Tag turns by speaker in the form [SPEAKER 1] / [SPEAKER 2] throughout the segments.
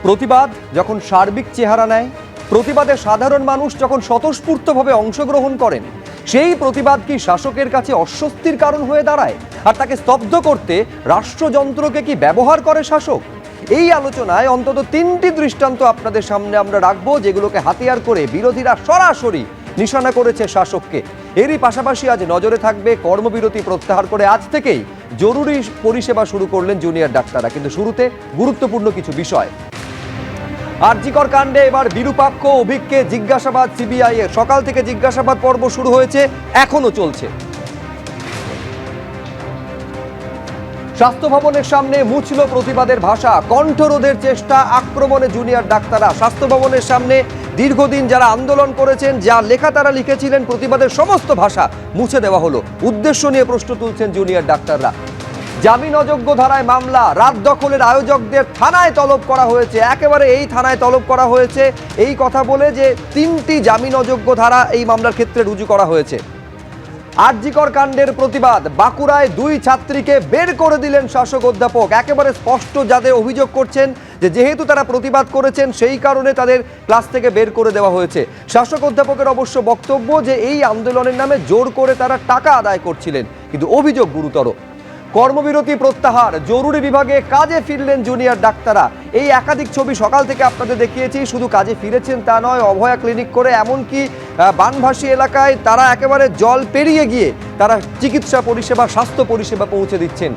[SPEAKER 1] প্রতিবাদ যখন সার্বিক চেহারা নেয়, প্রতিবাদে সাধারণ মানুষ যখন স্বতঃস্ফূর্তভাবে অংশগ্রহণ করেন, সেই প্রতিবাদ কি শাসকের কাছে অস্বস্তির কারণ হয়ে দাঁড়ায়? আর তাকে স্তব্ধ করতে রাষ্ট্রযন্ত্রকে কি ব্যবহার করে শাসক? এই আলোচনায় অন্তত তিনটি দৃষ্টান্ত আপনাদের সামনে আমরা রাখবো, যেগুলোকে হাতিয়ার করে বিরোধীরা সরাসরি নিশানা করেছে শাসককে। এরই পাশাপাশি আজ নজরে থাকবে কর্মবিরতি প্রত্যাহার করে আজ থেকেই জরুরি পরিষেবা শুরু করলেন জুনিয়র ডাক্তাররা। কিন্তু শুরুতে গুরুত্বপূর্ণ কিছু বিষয়। আরজিকর কাণ্ডে এবার বিরূপাক্ষ অভিজ্ঞকে জিজ্ঞাসাবাদ সিবিআই এর। সকাল থেকে জিজ্ঞাসাবাদ পর্ব শুরু হয়েছে, এখনো চলছে। স্বাস্থ্য ভবনের সামনে মুছল প্রতিবাদের ভাষা, কণ্ঠরোধের চেষ্টা, আক্রমণে জুনিয়র ডাক্তাররা। স্বাস্থ্য ভবনের সামনে দীর্ঘদিন যারা আন্দোলন করেছেন, যা লেখা তারা লিখেছিলেন, প্রতিবাদের সমস্ত ভাষা মুছে দেওয়া হলো। উদ্দেশ্য নিয়ে প্রশ্ন তুলছেন জুনিয়র ডাক্তাররা। জামিন অযোগ্য ধারায় মামলা, রাত দখলের আয়োজকদের থানায় তলব করা হয়েছে। একেবারে এই থানায় তলব করা হয়েছে এই কথা বলে যে 3টি জামিন অযোগ্য ধারা এই মামলার ক্ষেত্রে রুজু করা হয়েছে। আরজিকর কাণ্ডের প্রতিবাদ, বাঁকুড়ায় 2 ছাত্রীকে বের করে দিলেন শাসক অধ্যাপক। একেবারে স্পষ্ট যাদের অভিযোগ করছেন যে যেহেতু তারা প্রতিবাদ করেছেন সেই কারণে তাদের ক্লাস থেকে বের করে দেওয়া হয়েছে। শাসক অধ্যাপকের অবশ্য বক্তব্য যে এই আন্দোলনের নামে জোর করে তারা টাকা আদায় করছিলেন, কিন্তু অভিযোগ গুরুতর। কর্মবিরতি প্রত্যাহার, জরুরি বিভাগে কাজে ফিরলেন জুনিয়র ডাক্তাররা। এই একাধিক ছবি সকাল থেকে আপনাদের দেখিয়েছি। শুধু কাজে ফিরেছেন তা নয়, অভয়া ক্লিনিক করে এমনকি বানভাসী এলাকায় তারা একেবারে জল পেরিয়ে গিয়ে তারা চিকিৎসা পরিষেবা, স্বাস্থ্য পরিষেবা পৌঁছে দিচ্ছেন।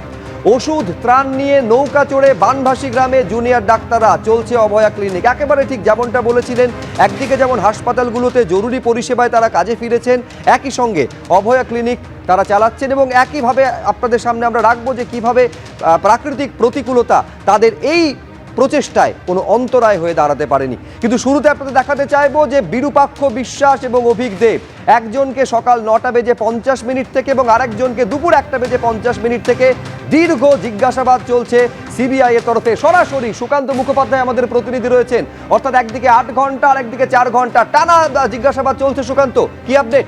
[SPEAKER 1] ওষুধ ত্রাণ নিয়ে নৌকা চড়ে বানভাসী গ্রামে জুনিয়র ডাক্তাররা, চলছে অভয়া ক্লিনিক। একেবারে ঠিক যেমনটা বলেছিলেন, একদিকে যেমন হাসপাতালগুলোতে জরুরি পরিষেবায় তারা কাজে ফিরেছেন, একই সঙ্গে অভয়া ক্লিনিক তারা চালাচ্ছেন। এবং একইভাবে আপনাদের সামনে আমরা রাখবো যে কিভাবে প্রাকৃতিক প্রতিকূলতা তাদের এই প্রচেষ্টায় কোনো অন্তরায় হয়ে দাঁড়াতে পারেনি। কিন্তু শুরুতে আপনাদের দেখাতে চাইবো যে বিরূপাক্ষ বিশ্বাস এবং অভিক দেব, একজনকে সকাল 9:50 থেকে এবং আরেকজনকে দুপুর 1:50 থেকে দীর্ঘ জিজ্ঞাসাবাদ চলছে সিবিআই এর তরফে। সরাসরি সুকান্ত মুখোপাধ্যায় আমাদের প্রতিনিধি রয়েছেন, অর্থাৎ একদিকে 8 ঘন্টা আর একদিকে 4 ঘন্টা টানা জিজ্ঞাসাবাদ চলছে। সুকান্ত, কি আপডেট?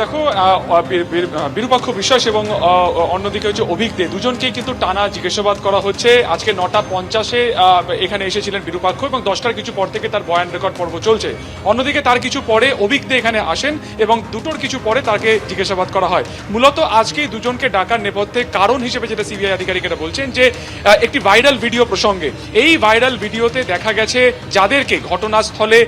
[SPEAKER 2] দেখো, বিরূপাক্ষ বিশ্বাস এবং অন্যদিকে হচ্ছে অভিক দে, দুজনকেই কিন্তু টানা জিজ্ঞাসাবাদ করা হচ্ছে। আজকে 9:50 এখানে এসেছিলেন বিরূপাক্ষ এবং 10টার কিছু পর থেকে তার বয়ান রেকর্ড পর্ব চলছে। অন্যদিকে তার কিছু পরে অভিক দে এখানে আসেন এবং 2টোর কিছু পরে তাকে জিজ্ঞাসাবাদ করা হয়। মূলত আজকেই দুজনকে ডাকার নেপথ্যে কারণ হিসেবে যেটা সিবিআই আধিকারিকেরা বলছেন যে একটি ভাইরাল ভিডিও প্রসঙ্গে। এই ভাইরাল ভিডিওতে দেখা গেছে যাদেরকে ঘটনাস্থলে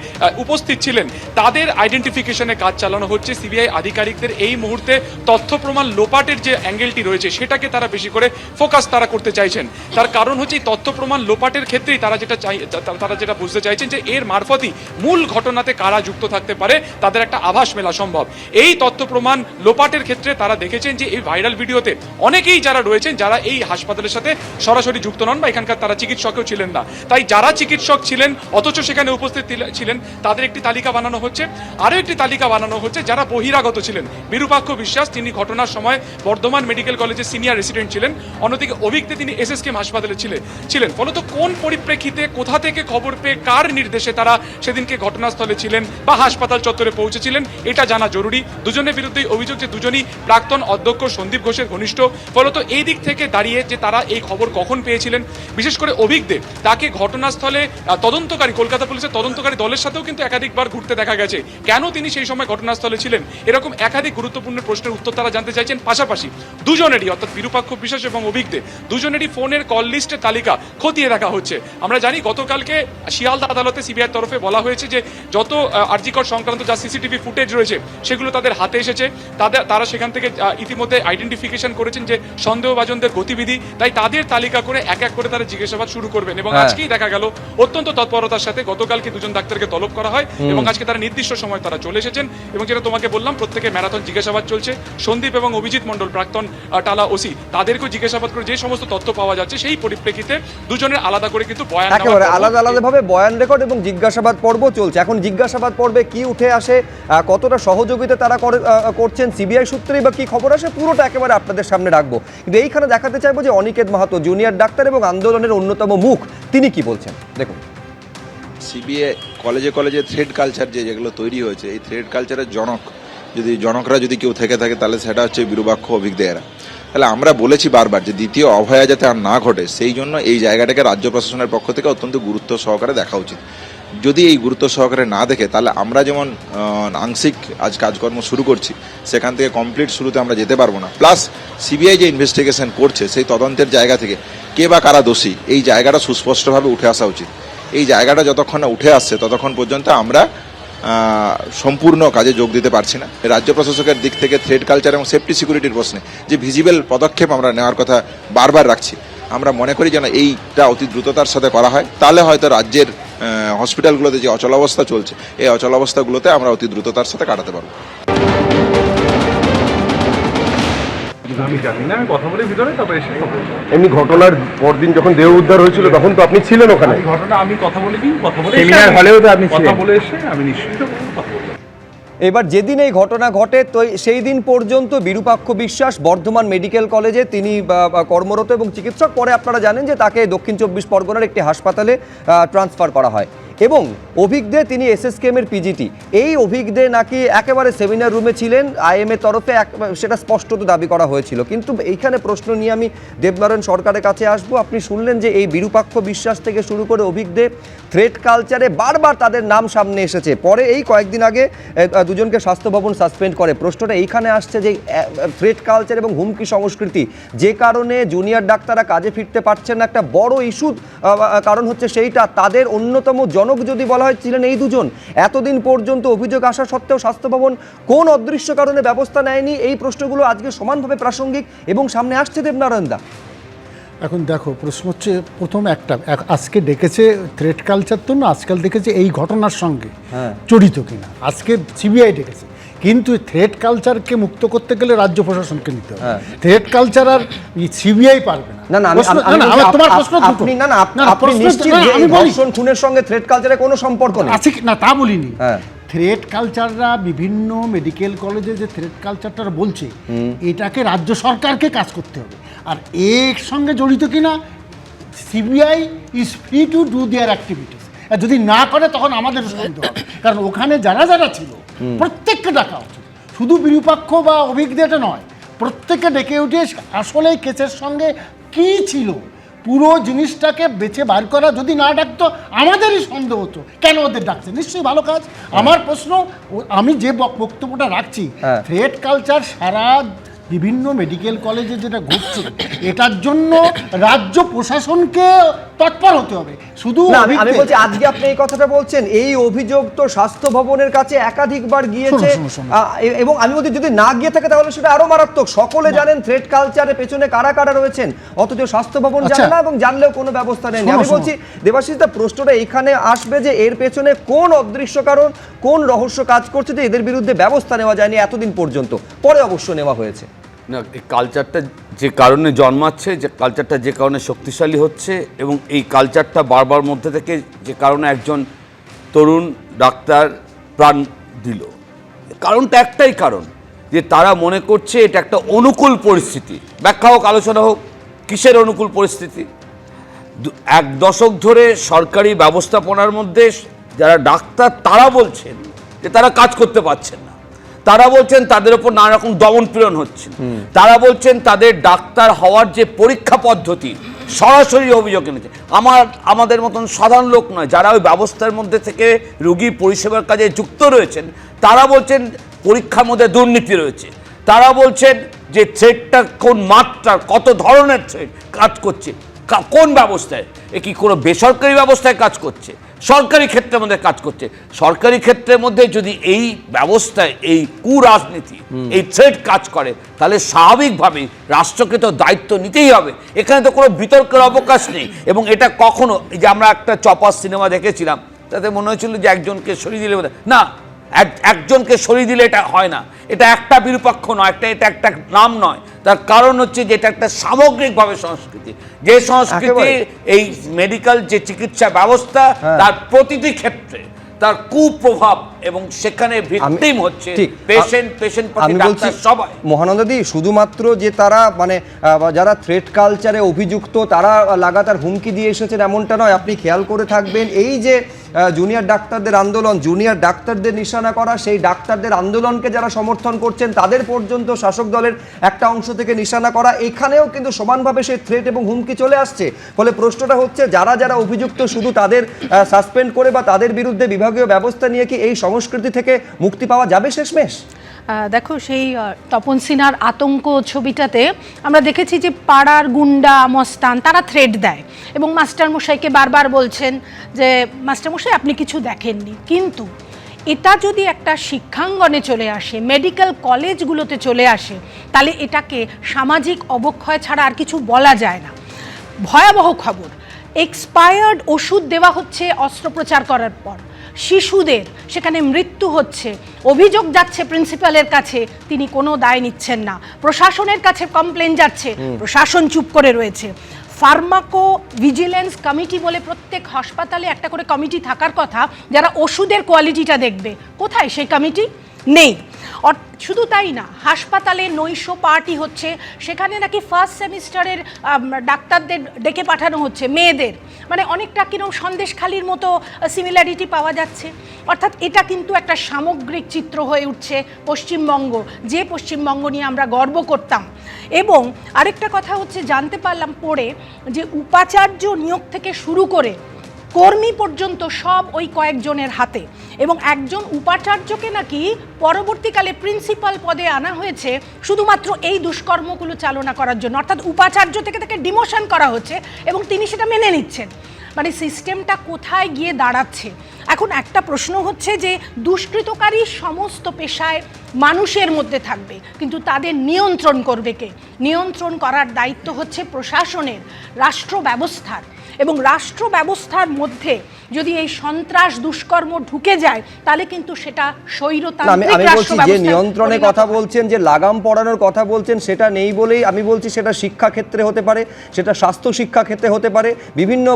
[SPEAKER 2] উপস্থিত ছিলেন তাদের আইডেন্টিফিকেশনে কাজ চালানো হচ্ছে। সিবিআই আধিকারিকদের এই মুহূর্তে তথ্য প্রমাণ লোপাটের যে অ্যাঙ্গেলটি রয়েছে সেটাকে তারা বেশি করে ফোকাস তারা করতে চাইছেন। তার কারণ হচ্ছে এই তথ্য প্রমাণ লোপাটের ক্ষেত্রেই তারা যেটা বুঝতে চাইছেন যে এর মারফতই মূল ঘটনাতে কারা যুক্ত থাকতে পারে তাদের একটা আভাস মেলা সম্ভব। এই তথ্য প্রমাণ লোপাটের ক্ষেত্রে তারা দেখেছেন যে এই ভাইরাল ভিডিওতে অনেকেই যারা রয়েছেন যারা এই হাসপাতালের সাথে সরাসরি যুক্ত নন বা এখানকার তারা চিকিৎসকও ছিলেন না। তাই যারা চিকিৎসক ছিলেন অথচ সেখানে উপস্থিত ছিলেন তাদের একটি তালিকা বানানো হচ্ছে। আরও একটি তালিকা বানানো হচ্ছে যারা বহিরাগত ছিলেন। বিরূপাক্ষ বিশ্বাস, তিনি ঘটনার সময় বর্ধমান মেডিকেল কলেজের সিনিয়র রেসিডেন্ট ছিলেন। অন্যদিকে অভিক দে, তিনি এসএসকেএম হাসপাতালে ছিলেন। ফলত কোন পরিপ্রেক্ষিতে, কোথা থেকে খবর পেয়ে, কার নির্দেশে তারা সেদিনকে ঘটনাস্থলে ছিলেন বা হাসপাতাল চত্বরে পৌঁছেছিলেন এটা জানা জরুরি। দুজনের বিরুদ্ধেই অভিযোগ যে দুজনই প্রাক্তন অধ্যক্ষ সন্দীপ ঘোষের ঘনিষ্ঠ। ফলত এই দিক থেকে দাঁড়িয়ে যে তারা এই খবর কখন পেয়েছিলেন, বিশেষ করে অভিক দে, তাকে ঘটনাস্থলে তদন্তকারী, কলকাতা পুলিশের তদন্তকারী দলের সাথেও কিন্তু একাধিকবার ঘুরতে দেখা গেছে। কেন তিনি সেই সময় ঘটনাস্থলে ছিলেন, এরকম একাধিক গুরুত্বপূর্ণ প্রশ্নের উত্তর তারা জানতে চাইছেন। পাশাপাশি দুজনেরই, অর্থাৎ বিরূপাক্ষ বিশ্বাস এবং অভিক দে, দুজনেরই ফোনের কল লিস্টের তালিকা খতিয়ে দেখা হচ্ছে। আমরা জানি গতকালকে শিয়ালদা আদালতে সিবিআইয়ের তরফে বলা হয়েছে যে যত আরজিকর সংক্রান্ত যা সিসিটিভি ফুটেজ রয়েছে সেগুলো তাদের হাতে এসেছে। তারা সেখান থেকে ইতিমধ্যে আইডেন্টিফিকেশন করেছেন যে সন্দেহভাজনদের গতিবিধি, তাই তাদের তালিকা করে এক এক করে তারা জিজ্ঞাসাবাদ শুরু করবেন। এবং আজকেই দেখা গেল অত্যন্ত তৎপরতার সাথে গতকালকে দুজন ডাক্তারকে তলব করা হয় এবং আজকে তারা নির্দিষ্ট সময় তারা চলে এসেছেন। এবং যেটা তোমাকে বললাম, প্রত্যেকে ম্যারাথন জিজ্ঞাসাবাদ চলছে। সন্দীপ এবং অভিজিৎ মণ্ডল, প্রাক্তন টালা ওসি, তাদেরকেও জিজ্ঞাসাবাদ করে যে সমস্ত তথ্য পাওয়া যাচ্ছে সেই পরিপ্রেক্ষিতে দুজনের আলাদা করে কিন্তু বয়ান,
[SPEAKER 1] একেবারে আলাদা আলাদাভাবে বয়ান রেকর্ড এবং জিজ্ঞাসাবাদ পর্ব চলছে। এখন জিজ্ঞাসাবাদ পর্বে কি উঠে আসে, কতটা সহযোগিতা তারা করছেন, সিবিআই সূত্রেই বা কি খবর আসে, পুরোটা একেবারে আপনাদের সামনে রাখবো। কিন্তু এইখানে দেখাতে চাইবো যে অনিকেত মাহাতো, জুনিয়র ডাক্তার এবং আন্দোলনের অন্যতম মুখ, তিনি কি বলছেন দেখুন।
[SPEAKER 3] সিবিআই কলেজে কলেজে থ্রেড কালচার যেগুলো তৈরি হয়েছে, এই থ্রেড কালচারের জনক যদি জনকরা যদি কেউ থেকে থাকে তাহলে সেটা হচ্ছে বিরূপাক্ষ অভিজ্ঞেরা। তাহলে আমরা বলেছি বারবার যে দ্বিতীয় অভয়া যাতে আর না ঘটে, সেই জন্য এই জায়গাটাকে রাজ্য প্রশাসনের পক্ষ থেকে অত্যন্ত গুরুত্ব সহকারে দেখা উচিত। যদি এই গুরুত্ব সহকারে না দেখে তাহলে আমরা যেমন আংশিক আজ কাজকর্ম শুরু করছি, সেখান থেকে কমপ্লিট শুরুতে আমরা যেতে পারবো না। প্লাস সিবিআই যে ইনভেস্টিগেশন করছে সেই তদন্তের জায়গা থেকে কে বা কারা দোষী এই জায়গাটা সুস্পষ্টভাবে উঠে আসা উচিত। এই জায়গাটা যতক্ষণ না উঠে আসছে ততক্ষণ পর্যন্ত আমরা সম্পূর্ণ কাজে যোগ দিতে পারছি না। রাজ্য প্রশাসকের দিক থেকে থ্রেড কালচার এবং সেফটি সিকিউরিটির প্রশ্নে যে ভিজিবল পদক্ষেপ আমরা নেওয়ার কথা বারবার রাখছি, আমরা মনে করি যেন এইটা অতি দ্রুততার সাথে করা হয়, তাহলে হয়তো রাজ্যের হসপিটালগুলোতে যে অচলাবস্থা চলছে এই অচলাবস্থাগুলোতে আমরা অতি দ্রুততার সাথে কাটাতে পারবো।
[SPEAKER 4] আমি জানি না, আমি কথা বলে ভিতরে তারপরে এসে খবর।
[SPEAKER 5] এমনি ঘটনার পরদিন যখন দেহ উদ্ধার হয়েছিল তখন তো আপনি ছিলেন ওখানে।
[SPEAKER 4] এই ঘটনা আমি কথা বলে কি কথা বলে
[SPEAKER 5] সেমিনার হলেও তো আপনি
[SPEAKER 4] কথা
[SPEAKER 5] ছিলেন।
[SPEAKER 4] বলে এসে আমি নিশ্চিত কথা বলবো।
[SPEAKER 1] এবার যেদিন এই ঘটনা ঘটে তো সেই দিন পর্যন্ত বিরূপাক্ষ বিশ্বাস বর্ধমান মেডিকেল কলেজে তিনি কর্মরত এবং চিকিৎসক। পরে আপনারা জানেন যে তাকে দক্ষিণ 24 পরগনার একটি হাসপাতালে ট্রান্সফার করা হয় এবং অভিজ্ঞ তিনি এসএসকেএমের পিজিটি। এই অভিজ্ঞ নাকি একেবারে সেমিনার রুমে ছিলেন আইএমএ তরফে, সেটা স্পষ্টত দাবি করা হয়েছিল। কিন্তু এইখানে প্রশ্ন নিয়ে আমি দেবনারায়ণ সরকারের কাছে আসবো। আপনি শুনলেন যে এই বিরূপাক্ষ বিশ্বাস থেকে শুরু করে অভিজ্ঞ থ্রেড কালচারে বারবার তাদের নাম সামনে এসেছে। পরে এই কয়েকদিন আগে দুজনকে স্বাস্থ্য ভবন সাসপেন্ড করে। প্রশ্নটা এইখানে আসছে যে থ্রেড কালচার এবং হুমকি সংস্কৃতি যে কারণে জুনিয়র ডাক্তাররা কাজে ফিরতে পারছেন না, একটা বড় ইস্যু কারণ হচ্ছে সেইটা। তাদের অন্যতম জনক যদি বলা হয় ছিলেন এই দুজন। এতদিন পর্যন্ত অভিযোগ আসা সত্ত্বেও স্বাস্থ্য ভবন কোন অদৃশ্য কারণে ব্যবস্থা নেয়নি? এই প্রশ্নগুলো আজকে সমানভাবে প্রাসঙ্গিক এবং সামনে আসছে দেবনারায়ণ দা।
[SPEAKER 6] এখন দেখো, প্রশ্ন হচ্ছে প্রথম আজকে ডেকেছে থ্রেড কালচার, তো না আজকাল ডেকেছে এই ঘটনার সঙ্গে জড়িত কিনা। আজকে সিবিআই ডেকেছে, কিন্তু থ্রেড কালচারকে মুক্ত করতে গেলে রাজ্য প্রশাসনকে নিতে হবে। থ্রেড কালচার আর সিবিআই পারবে না।
[SPEAKER 1] খুনের সঙ্গে থ্রেড কালচারের কোনো সম্পর্ক নেই
[SPEAKER 6] আছে না, তা বলিনি। থ্রেড কালচাররা বিভিন্ন মেডিকেল কলেজে যে থ্রেড কালচারটা বলছে, এটাকে রাজ্য সরকারকে কাজ করতে হবে। আর এর সঙ্গে জড়িত কিনা CBI is free to do their activities. আর যদি না করে তখন আমাদের সন্দেহ হবে, কারণ ওখানে যারা যারা ছিল প্রত্যেককে ডাকা উচিত, শুধু বিরূপাক্ষ বা অভিজ্ঞতা নয়, প্রত্যেককে ডেকে উঠে আসলে কেসের সঙ্গে কি ছিল পুরো জিনিসটাকে বেছে বার করা। যদি না ডাকতো আমাদেরই সন্দেহ হতো কেন ওদের ডাকছে, নিশ্চয়ই ভালো কাজ। আমার প্রশ্ন, আমি যে বক্তব্যটা রাখছি, থ্রেড কালচার সারা বিভিন্ন মেডিকেল কলেজে যেটা ঘটছে, এটার জন্য রাজ্য প্রশাসনকে তৎপর হতে হবে। শুধু
[SPEAKER 1] আমি বলছি, আজকে আপনি এই কথাটা বলছেন, এই অভিযোগ তো স্বাস্থ্য ভবনের কাছে একাধিকবার গিয়েছে এবং আমি বলছি যদি না গিয়ে থাকে তাহলে সেটা আরো মারাত্মক। সকলে জানেন থ্রেড কালচারের পেছনে কারা কারা রয়েছেন, অথচ স্বাস্থ্য ভবন জানে না এবং জানলেও কোনো ব্যবস্থা নেয়নি। আমি বলছি দেবাশিস দা, প্রশ্নটা এখানে আসবে যে এর পেছনে কোন অদৃশ্য কারণ, কোন রহস্য কাজ করছে যে এদের বিরুদ্ধে ব্যবস্থা নেওয়া যায়নি এতদিন পর্যন্ত, পরে অবশ্য নেওয়া হয়েছে।
[SPEAKER 7] না, এই কালচারটা যে কারণে জন্মাচ্ছে, যে কালচারটা যে কারণে শক্তিশালী হচ্ছে এবং এই কালচারটা বারবার মধ্যে থেকে যে কারণে একজন তরুণ ডাক্তার প্রাণ দিল, কারণটা একটাই কারণ যে তারা মনে করছে এটা একটা অনুকূল পরিস্থিতি। ব্যাখ্যা হোক, আলোচনা হোক, কিসের অনুকূল পরিস্থিতি? এক দশক ধরে সরকারি ব্যবস্থাপনার মধ্যে যারা ডাক্তার তারা বলছেন যে তারা কাজ করতে পারছেন না, তারা বলছেন তাদের উপর নানা রকম দমন পীড়ন হচ্ছে, তারা বলছেন তাদের ডাক্তার হওয়ার যে পরীক্ষা পদ্ধতি সরাসরি অভিযোগ এনেছে। আমাদের মতন সাধারণ লোক নয়, যারা ওই ব্যবস্থার মধ্যে থেকে রোগী পরিষেবার কাজে যুক্ত রয়েছেন, তারা বলছেন পরীক্ষার মধ্যে দুর্নীতি রয়েছে। তারা বলছেন যে থ্রেডটা কোন মাত্রার, কত ধরনের থ্রেড কাজ করছে, কোন ব্যবস্থায়, এ কি কোনো বেসরকারি ব্যবস্থায় কাজ করছে, সরকারি ক্ষেত্রের মধ্যে কাজ করছে। সরকারি ক্ষেত্রের মধ্যে যদি এই ব্যবস্থায় এই কুরাজনীতি, এই থ্রেড কাজ করে, তাহলে স্বাভাবিকভাবেই রাষ্ট্রকে তো দায়িত্ব নিতেই হবে। এখানে তো কোনো বিতর্কের অবকাশ নেই। এবং এটা কখনো, যে আমরা একটা চপার সিনেমা দেখেছিলাম, তাতে মনে হয়েছিল যে একজনকে সরিয়ে দিলে না, একজনকে সরিয়ে দিলে এটা হয় না। এটা একটা বিরূপাক্ষ নয়, এটা একটা নাম নয়। তার কারণ হচ্ছে যে এটা একটা সামগ্রিকভাবে সংস্কৃতি, যে সংস্কৃতি এই মেডিকেল যে চিকিৎসা ব্যবস্থা তার প্রতিটি ক্ষেত্রে তার কুপ্রভাব, এবং সেখানে ভিকটিম হচ্ছে পেশেন্ট ডাক্তার সবাই।
[SPEAKER 1] মহানন্দাদি, শুধুমাত্র যে তারা মানে যারা থ্রেড কালচারে অভিযুক্ত তারা লাগাতার হুমকি দিয়ে এসেছেন এমনটা নয়। আপনি খেয়াল করে থাকবেন, এই যে জুনিয়র ডাক্তারদের আন্দোলন, জুনিয়র ডাক্তারদের নিশানা করা, সেই ডাক্তারদের আন্দোলনকে যারা সমর্থন করছেন তাদের পর্যন্ত শাসক দলের একটা অংশ থেকে নিশানা করা, এখানেও কিন্তু সমানভাবে সেই থ্রেট এবং হুমকি চলে আসছে। ফলে প্রশ্নটা হচ্ছে যারা যারা অভিযুক্ত শুধু তাদের সাসপেন্ড করে বা তাদের বিরুদ্ধে বিভাগীয় ব্যবস্থা নিয়ে কি এই সংস্কৃতি থেকে মুক্তি পাওয়া যাবে শেষমেশ?
[SPEAKER 8] দেখো, সেই তপন সিনহার আতঙ্ক ছবিটাতে আমরা দেখেছি যে পাড়ার গুন্ডা মস্তান তারা থ্রেট দেয় এবং মাস্টারমশাইকে বারবার বলছেন যে মাস্টারমশাই আপনি কিছু দেখেননি। কিন্তু এটা যদি একটা শিক্ষাঙ্গনে চলে আসে, মেডিকেল কলেজগুলোতে চলে আসে, তাহলে এটাকে সামাজিক অবক্ষয় ছাড়া আর কিছু বলা যায় না। ভয়াবহ খবর, এক্সপায়ার্ড ওষুধ দেওয়া হচ্ছে অস্ত্রোপচার করার পর, শিশুদের সেখানে মৃত্যু হচ্ছে, অভিযোগ যাচ্ছে প্রিন্সিপালের কাছে, তিনি কোনো দায় নিচ্ছেন না, প্রশাসনের কাছে কমপ্লেন যাচ্ছে, প্রশাসন চুপ করে রয়েছে। ফার্মাকো ভিজিলেন্স কমিটি বলে প্রত্যেক হাসপাতালে একটা করে কমিটি থাকার কথা যারা ওষুধের কোয়ালিটিটা দেখবে, কোথায় সেই কমিটি? নেই। শুধু তাই না, হাসপাতালে নৈশ পার্টি হচ্ছে, সেখানে নাকি ফার্স্ট সেমিস্টারের ডাক্তারদের ডেকে পাঠানো হচ্ছে, মেয়েদের, মানে অনেকটা কিরকম সন্দেশখালির মতো সিমিলারিটি পাওয়া যাচ্ছে। অর্থাৎ এটা কিন্তু একটা সামগ্রিক চিত্র হয়ে উঠছে পশ্চিমবঙ্গ, যে পশ্চিমবঙ্গ নিয়ে আমরা গর্ব করতাম। এবং আরেকটা কথা হচ্ছে, জানতে পারলাম পড়ে যে উপাচার্য নিয়োগ থেকে শুরু করে কর্মী পর্যন্ত সব ওই কয়েকজনের হাতে, এবং একজন উপাচার্যকে নাকি পরবর্তীকালে প্রিন্সিপাল পদে আনা হয়েছে শুধুমাত্র এই দুষ্কর্মগুলো চালনা করার জন্য। অর্থাৎ উপাচার্য থেকে তাকে ডিমোশন করা হচ্ছে এবং তিনি সেটা মেনে নিচ্ছেন। মানে সিস্টেমটা কোথায় গিয়ে দাঁড়াচ্ছে? এখন একটা প্রশ্ন হচ্ছে যে দুষ্কৃতকারী সমস্ত পেশায় মানুষের মধ্যে থাকবে, কিন্তু তাদের নিয়ন্ত্রণ করবে কে? নিয়ন্ত্রণ করার দায়িত্ব হচ্ছে প্রশাসনের, রাষ্ট্র ব্যবস্থার। এবং রাষ্ট্র ব্যবস্থার মধ্যে যদি এই সন্ত্রাস দুষ্কর্ম ঢুকে যায় তাহলে কিন্তু সেটা স্বৈরতান্ত্রিক রাষ্ট্র ব্যবস্থা।
[SPEAKER 1] যে নিয়ন্ত্রণের কথা বলছেন, যে লাগাম পড়ানোর কথা বলছেন, সেটা নেই বলেই আমি বলছি সেটা শিক্ষা ক্ষেত্রে হতে পারে, সেটা স্বাস্থ্য শিক্ষা ক্ষেত্রে হতে পারে, বিভিন্ন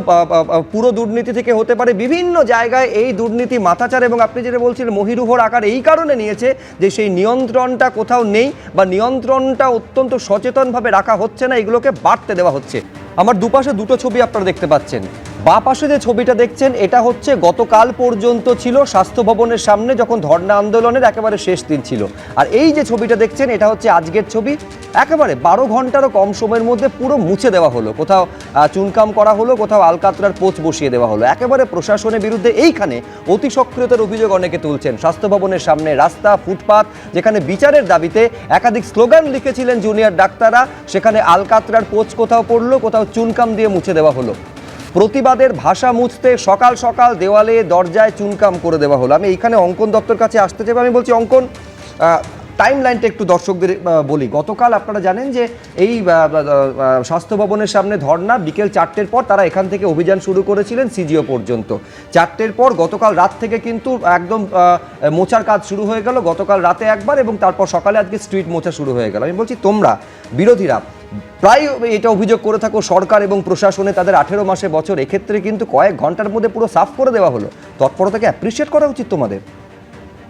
[SPEAKER 1] পুরো দুর্নীতি থেকে হতে পারে, বিভিন্ন জায়গায় এই দুর্নীতি মাথাচাড়া। এবং আপনি যেটা বলছিলেন মহিরুহর আকার এই কারণে নিয়েছে যে সেই নিয়ন্ত্রণটা কোথাও নেই, বা নিয়ন্ত্রণটা অত্যন্ত সচেতনভাবে রাখা হচ্ছে না, এগুলোকে বাড়তে দেওয়া হচ্ছে। আমার দুপাশে দুটো ছবি আপনারা দেখতে পাচ্ছেন। বাঁ পাশে যে ছবিটা দেখছেন এটা হচ্ছে গতকাল পর্যন্ত ছিল স্বাস্থ্য ভবনের সামনে, যখন ধর্ণা আন্দোলনের একেবারে শেষ দিন ছিল। আর এই যে ছবিটা দেখছেন এটা হচ্ছে আজকের ছবি। একেবারে 12 ঘন্টারও কম সময়ের মধ্যে পুরো মুছে দেওয়া হলো, কোথাও চুনকাম করা হলো, কোথাও আলকাতরার পোচ বসিয়ে দেওয়া হলো। একেবারে প্রশাসনের বিরুদ্ধে এইখানে অতি সক্রিয়তার অভিযোগ অনেকে তুলছেন। স্বাস্থ্য ভবনের সামনে রাস্তা, ফুটপাত, যেখানে বিচারের দাবিতে একাধিক স্লোগান লিখেছিলেন জুনিয়র ডাক্তাররা, সেখানে আলকাতরার পোচ কোথাও পড়লো, কোথাও চুনকাম দিয়ে মুছে দেওয়া হলো। প্রতিবাদের ভাষা মুছতে সকাল সকাল দেওয়ালে দরজায় চুনকাম করে দেওয়া হলো। আমি এইখানে অঙ্কন দত্তর কাছে আসতে চাই। আমি বলছি অঙ্কন, টাইম লাইনটা একটু দর্শকদের বলি। গতকাল আপনারা জানেন যে এই স্বাস্থ্য ভবনের সামনে ধর্না, বিকেল 4টের পর তারা এখান থেকে অভিযান শুরু করেছিলেন সিজিও পর্যন্ত। 4টের পর গতকাল রাত থেকে কিন্তু একদম মোছার কাজ শুরু হয়ে গেল, গতকাল রাতে একবার এবং তারপর সকালে আজকে স্ট্রিট মোছা শুরু হয়ে গেল। আমি বলছি তোমরা বিরোধীরা প্রায় এটা অভিযোগ করে থাকো সরকার এবং প্রশাসনে তাদের 18 মাসে বছর, এক্ষেত্রে কিন্তু কয়েক ঘন্টার মধ্যে পুরো সাফ করে দেওয়া হলো। তৎপরতাকে অ্যাপ্রিসিয়েট করা উচিত তোমাদের।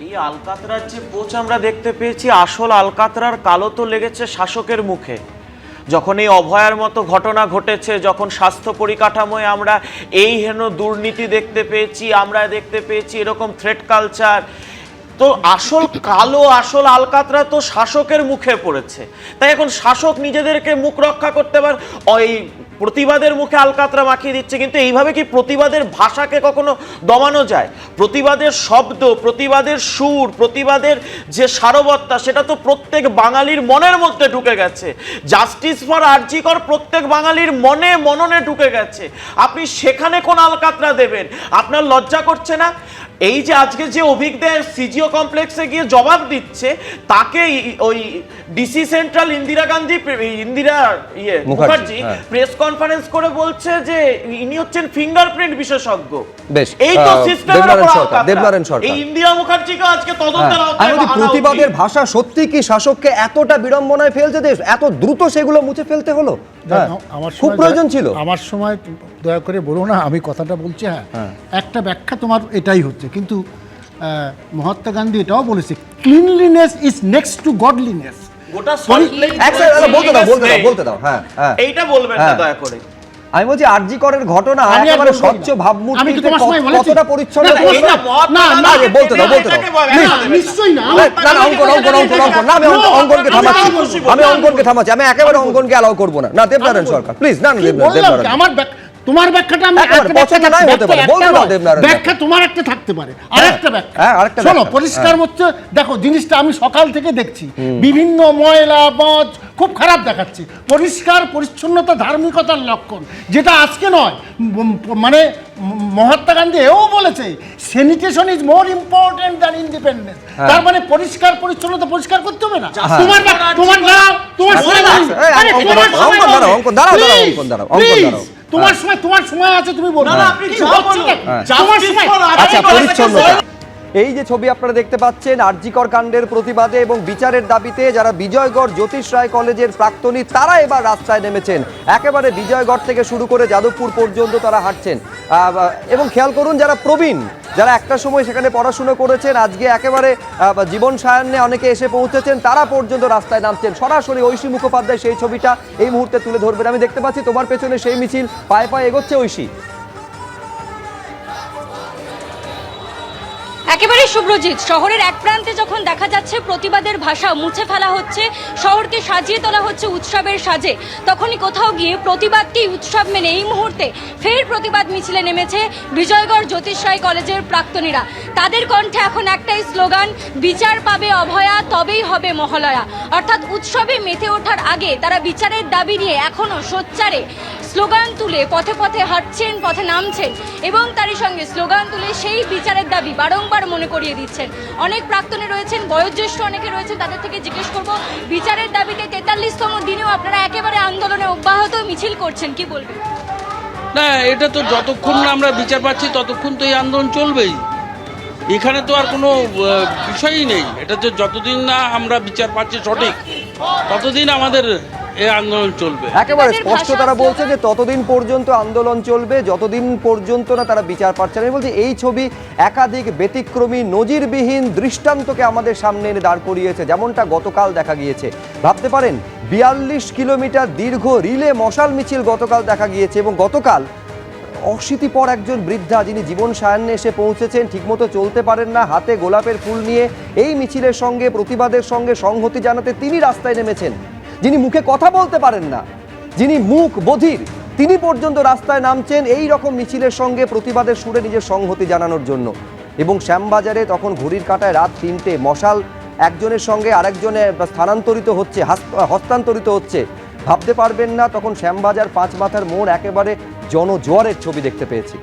[SPEAKER 9] এই আলকাতরার যে পোচ আমরা দেখতে পেয়েছি, আসল আলকাতরার কালো তো লেগেছে শাসকের মুখে। যখন এই অভয়ার মতো ঘটনা ঘটেছে, যখন স্বাস্থ্য পরিকাঠামোয় আমরা এই হেন দুর্নীতি দেখতে পেয়েছি, আমরা দেখতে পেয়েছি এরকম থ্রেট কালচার, তো আসল কালো, আসল আলকাতরা তো শাসকের মুখে পড়েছে। তাই এখন শাসক নিজেদেরকে মুখ রক্ষা করতে পারে, ওই প্রতিবাদের মুখে আলকাতরা মাখিয়ে দিচ্ছে। কিন্তু এইভাবে কি প্রতিবাদের ভাষাকে কখনো দমানো যায়? প্রতিবাদের শব্দ, প্রতিবাদের সুর, প্রতিবাদের যে সারবত্তা, সেটা তো প্রত্যেক বাঙালির মনের মধ্যে ঢুকে গেছে। জাস্টিস ফর আরজি কর প্রত্যেক বাঙালির মনে মননে ঢুকে গেছে। আপনি সেখানে কোন আলকাতরা দেবেন? আপনার লজ্জা করছে না? এই যে আজকে যে অভিজ্ঞতা সিজিও কমপ্লেক্সে গিয়ে জবাব দিচ্ছে, তাকে ওই DC central Indira Mukherjee press conference করে বলছে যে ইনি হচ্ছেন ফিঙ্গারপ্রিন্ট বিশেষজ্ঞ।
[SPEAKER 1] বেশ,
[SPEAKER 9] এই তো সিস্টেমের উপর
[SPEAKER 1] দেবনারায়ণ সরকার,
[SPEAKER 9] এই ইন্দিরা মুখার্জিকে আজকে তদন্তের আওতায় আনা উচিত।
[SPEAKER 1] প্রতিবাদের ভাষা সত্যি কি শাসককে এতটা বিড়ম্বনায় ফেলছে যে এত দ্রুত সেগুলো মুছে ফেলতে হলো? খুব প্রয়োজন ছিল।
[SPEAKER 6] আমার সময় দয়া করে বলো না, আমি কথাটা বলছি। হ্যাঁ, একটা ব্যাখ্যা তোমার এটাই হচ্ছে, কিন্তু মহাত্মা গান্ধী এটাও বলেছে, cleanliness is next to godliness.
[SPEAKER 9] গোটা
[SPEAKER 1] বলতে দাও। হ্যাঁ,
[SPEAKER 9] এইটা বলবেন না দয়া করে।
[SPEAKER 1] আমি বলছি আরজি করের ঘটনা
[SPEAKER 6] আমি আর
[SPEAKER 1] একেবারে
[SPEAKER 6] বলবো না।
[SPEAKER 1] স্বচ্ছ
[SPEAKER 6] আমি
[SPEAKER 1] ভাবমূর্তিতে
[SPEAKER 6] কি তোমার সময় বলেছি?
[SPEAKER 1] কতটা পরিচ্ছন্ন
[SPEAKER 6] না,
[SPEAKER 1] করে-
[SPEAKER 6] না, না, না,
[SPEAKER 1] আরে বলতে দাও
[SPEAKER 6] না, নিশ্চয়ই না
[SPEAKER 1] না, না, অঙ্কন না, আমি অঙ্কনকে থামাচ্ছি, আমি অঙ্কনকে থামাচ্ছি, আমি একেবারে অঙ্কনকে অ্যালাউ করবো না। না, দেবনারায়ণ সরকার, প্লিজ, না,
[SPEAKER 6] কি
[SPEAKER 1] দেবনারায়ণ,
[SPEAKER 6] বললাম কি?
[SPEAKER 1] দেবনারায়ণ।
[SPEAKER 6] আমার তোমার ব্যাখ্যাটা আমি
[SPEAKER 1] একেবারে
[SPEAKER 6] একটা ব্যাখ্যা
[SPEAKER 1] পছন্দ নাই হতে পারে,
[SPEAKER 6] একটা
[SPEAKER 1] বলতে দাও
[SPEAKER 6] নয়।
[SPEAKER 1] দেবনারায়ণ।
[SPEAKER 6] ব্যাখ্যা তোমার একটা থাকতে পারে, আরেকটা ব্যাখ্যা।
[SPEAKER 1] হ্যাঁ, আরেকটা
[SPEAKER 6] শোনো,
[SPEAKER 1] ব্যাখ্যা।
[SPEAKER 6] পরিষ্কার হচ্ছে, দেখো জিনিসটা আমি সকাল থেকে দেখছি, বিভিন্ন ময়লা মজ খুব খারাপ দেখাচ্ছে। পরিষ্কার পরিচ্ছন্নতা ধার্মিকতার লক্ষণ, যেটা আজকে নয়, মানে মহাত্মা গান্ধী এও বলেছে sanitation is more important than independence. তার মানে পরিষ্কার পরিচ্ছন্নতা পরিষ্কার করতে হবে না। তোমার তোমার দাঁড়াও, তোমার সময় দাঁড়াও। আরে, তোমার সময় দাঁড়াও,
[SPEAKER 1] অঙ্কন দাঁড়াও, অঙ্কন দাঁড়াও, অঙ্কন দাঁড়াও।
[SPEAKER 6] তোমার সময় আছে, তুমি বলো। কি হচ্ছে না? তোমার সময়।
[SPEAKER 1] আচ্ছা, পরিচ্ছন্নতা। এই যে ছবি আপনারা দেখতে পাচ্ছেন আরজিকর কাণ্ডের প্রতিবাদে এবং বিচারের দাবিতে যারা বিজয়গড় জ্যোতিষ রায় কলেজের প্রাক্তনী তারা এবার রাস্তায় নেমেছেন। একেবারে বিজয়গড় থেকে শুরু করে যাদবপুর পর্যন্ত তারা হাঁটছেন। এবং খেয়াল করুন, যারা প্রবীণ, যারা একটা সময় সেখানে পড়াশুনো করেছেন, আজকে একেবারে জীবন সায়ান্নে অনেকে এসে পৌঁছেছেন, তারা পর্যন্ত রাস্তায় নামছেন। সরাসরি ঐশী মুখোপাধ্যায় সেই ছবিটা এই মুহূর্তে তুলে ধরবেন। আমি দেখতে পাচ্ছি তোমার পেছনে সেই মিছিল পায়ে পায়ে এগোচ্ছে। ঐশী,
[SPEAKER 10] একেবারে শুভ্রজিৎ, শহরের এক প্রান্তে যখন দেখা যাচ্ছে প্রতিবাদের ভাষা মুছে ফেলা হচ্ছে, শহরকে সাজিয়ে তোলা হচ্ছে উৎসবের সাজে, তখনই কোথাও গিয়ে প্রতিবাদকেই উৎসব মেনে এই মুহূর্তে ফের প্রতিবাদ মিছিলে নেমেছে বিজয়গড় জ্যোতিষ রায় কলেজের প্রাক্তনীরা। তাদের কণ্ঠে এখন একটাই স্লোগান, বিচার পাবে অভয়া তবেই হবে মহালয়া। অর্থাৎ উৎসবে মেতে ওঠার আগে তারা বিচারের দাবি নিয়ে এখনও সোচ্চারে স্লোগান তুলে পথে পথে হাঁটছেন, পথে নামছেন এবং তারই সঙ্গে স্লোগান তুলে সেই বিচারের দাবি বারংবার মনে করিয়ে দিচ্ছেন। অনেক প্রাক্তনী রয়েছেন, বয়োজ্যেষ্ঠ অনেকে রয়েছেন, তাদের থেকে জিজ্ঞেস করব, বিচারের দাবিতে 43তম দিনেও আপনারা একেবারে আন্দোলনে অব্যাহত মিছিল করছেন, কি বলবেন?
[SPEAKER 11] না, এটা তো যতক্ষণ না আমরা বিচার পাচ্ছি ততক্ষণ তো এই আন্দোলন চলবেই। এখানে তো আর কোনো বিষয়ই নেই। এটা তো যতদিন না আমরা বিচার পাচ্ছি সঠিক, ততদিন আমাদের এই আন্দোলন চলবে।
[SPEAKER 1] একেবারে স্পষ্ট তারা বলছে যে ততদিন পর্যন্ত আন্দোলন চলবে যতদিন পর্যন্ত না তারা বিচার পাচ্ছেন। আমি বলছি এই ছবি একাধিক ব্যতিক্রমী নজিরবিহীন দৃষ্টান্তকে আমাদের সামনে এনে দাঁড় করিয়েছে, যেমনটা গতকাল দেখা গিয়েছে। ভাবতে পারেন 42 কিলোমিটার দীর্ঘ রিলে মশাল মিছিল গতকাল দেখা গিয়েছে এবং গতকাল অশীতিপর একজন বৃদ্ধা যিনি জীবন সায়ান্নে এসে পৌঁছেছেন, ঠিকমতো চলতে পারেন না, হাতে গোলাপের ফুল নিয়ে এই মিছিলের সঙ্গে প্রতিবাদের সঙ্গে সংহতি জানাতে তিনি রাস্তায় নেমেছেন। যিনি মুখে কথা বলতে পারেন না, যিনি মুখ বধির, তিনি পর্যন্ত রাস্তায় নামছেন এই রকম মিছিলের সঙ্গে প্রতিবাদের সুরে নিজের সংহতি জানানোর জন্য। এবং শ্যামবাজারে তখন ঘড়ির কাঁটায় রাত 3টে, মশাল একজনের সঙ্গে আরেকজনে স্থানান্তরিত হচ্ছে, হস্তান্তরিত হচ্ছে। ভাবতে পারবেন না তখন শ্যামবাজার 5 মাথার মোড় একেবারে জনজোয়ারের ছবি দেখতে পেয়েছি।